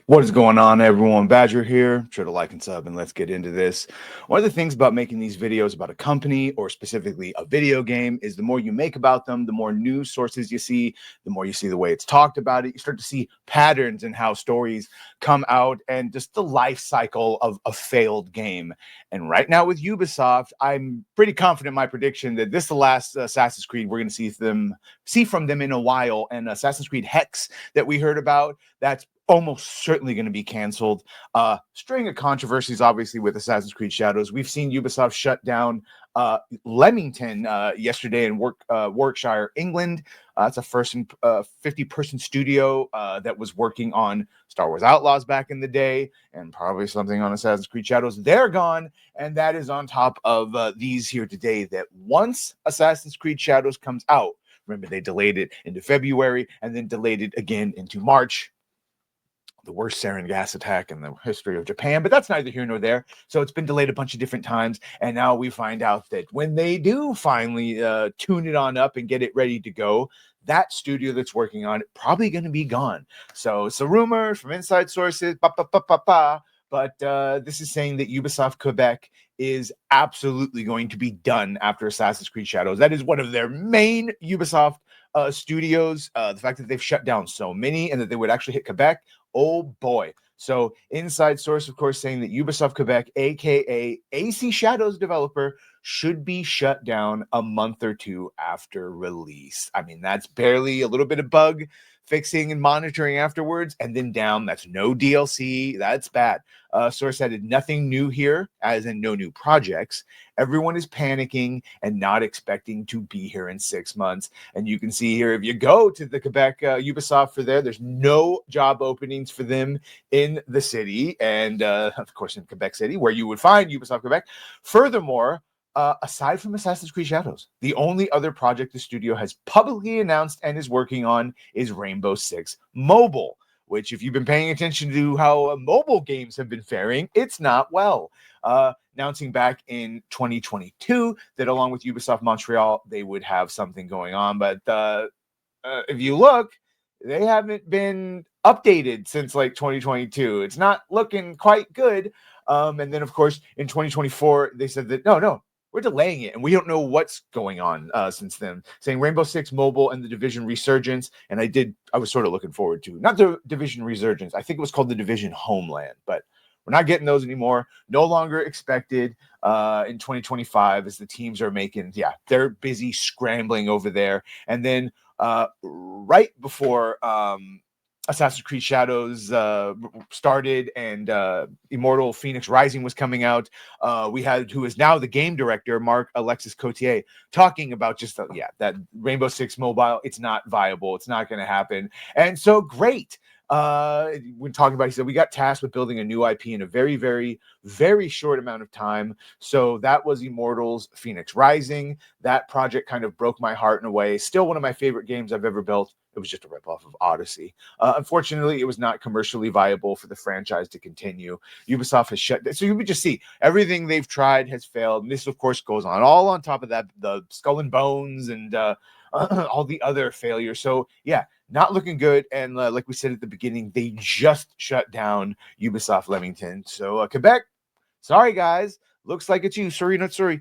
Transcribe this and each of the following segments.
What is going on, everyone? Badger here. Sure to like and sub, and let's get into this. One of the things about making these videos about a company or specifically a video game is the more you make about them, the more news sources you see, the more you see the way it's talked about it. You start to see patterns in how stories come out and just the life cycle of a failed game. And right now with Ubisoft, I'm pretty confident in my prediction that this is the last Assassin's Creed we're going to see from them in a while. And Assassin's Creed Hex that we heard about, that's almost certainly going to be canceled. String of controversies, obviously, with Assassin's Creed Shadows. We've seen Ubisoft shut down Leamington yesterday in Warwickshire, England. It's a 50-person studio that was working on Star Wars Outlaws back in the day and probably something on Assassin's Creed Shadows. They're gone, and that is on top of these here today that once Assassin's Creed Shadows comes out, remember they delayed it into February and then delayed it again into March. The worst sarin gas attack in the history of Japan, but that's neither here nor there. So it's been delayed a bunch of different times, and now we find out that when they do finally tune it on up and get it ready to go, that studio that's working on it probably going to be gone. So it's a rumor from inside sources, but this is saying that Ubisoft Quebec is absolutely going to be done after Assassin's Creed Shadows. That is one of their main Ubisoft studios. The fact that they've shut down so many and that they would actually hit Quebec, oh boy. So inside source, of course, saying that Ubisoft Quebec, aka AC Shadows developer, should be shut down a month or two after release. I mean, that's barely a little bit of bug fixing and monitoring afterwards, and then down. That's no DLC. That's bad. Source added nothing new here, as in no new projects. Everyone is panicking and not expecting to be here in 6 months. And you can see here, if you go to the Quebec Ubisoft for there's no job openings for them in the city. And of course, in Quebec City, where you would find Ubisoft Quebec. Furthermore, aside from Assassin's Creed Shadows, the only other project the studio has publicly announced and is working on is Rainbow Six Mobile, which, if you've been paying attention to how mobile games have been faring, it's not well. Announcing back in 2022 that along with Ubisoft Montreal, they would have something going on. But if you look, they haven't been updated since like 2022. It's not looking quite good. And then, of course, in 2024, they said that, no, we're delaying it, and we don't know what's going on since then. Saying Rainbow Six Mobile and the Division Resurgence, and I was sort of looking forward to, not the Division Resurgence, I think it was called the Division Homeland, but we're not getting those anymore. No longer expected in 2025 as the teams are they're busy scrambling over there. And then right before Assassin's Creed Shadows started and Immortal Phoenix Rising was coming out, we had who is now the game director, Mark Alexis Cotier, talking about just that Rainbow Six Mobile, it's not viable, it's not going to happen. And so great. When talking about, he said, we got tasked with building a new IP in a very, very, very short amount of time. So that was Immortals Phoenix Rising. That project kind of broke my heart in a way. Still one of my favorite games I've ever built. It was just a ripoff of Odyssey. Unfortunately, it was not commercially viable for the franchise to continue. Ubisoft has shut. So you would just see everything they've tried has failed. And this, of course, goes on. All on top of that, the Skull and Bones and all the other failures. So, yeah, not looking good. And like we said at the beginning, they just shut down Ubisoft Leamington. So, Quebec, sorry, guys. Looks like it's you. Sorry, not sorry.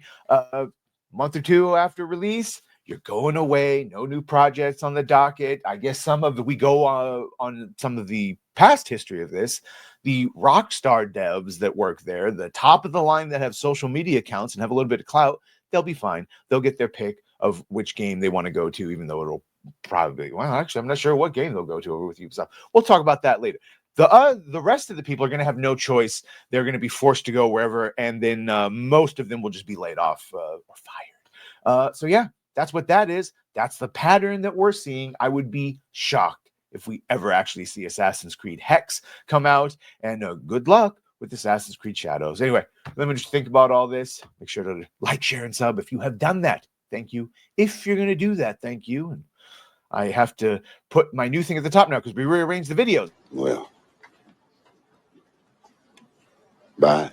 Month or two after release, you're going away. No new projects on the docket. I guess we go on some of the past history of this. The Rockstar devs that work there, the top of the line that have social media accounts and have a little bit of clout, they'll be fine. They'll get their pick of which game they want to go to, even though it'll probably, actually, I'm not sure what game they'll go to over with Ubisoft. We'll talk about that later. The rest of the people are going to have no choice. They're going to be forced to go wherever, and then most of them will just be laid off or fired. So yeah, that's what that is. That's the pattern that we're seeing. I would be shocked if we ever actually see Assassin's Creed Hex come out, and good luck with Assassin's Creed Shadows. Anyway, let me just think about all this. Make sure to like, share, and sub if you have done that. Thank you. If you're going to do that, thank you. And I have to put my new thing at the top now because we rearranged the videos. Well, bye.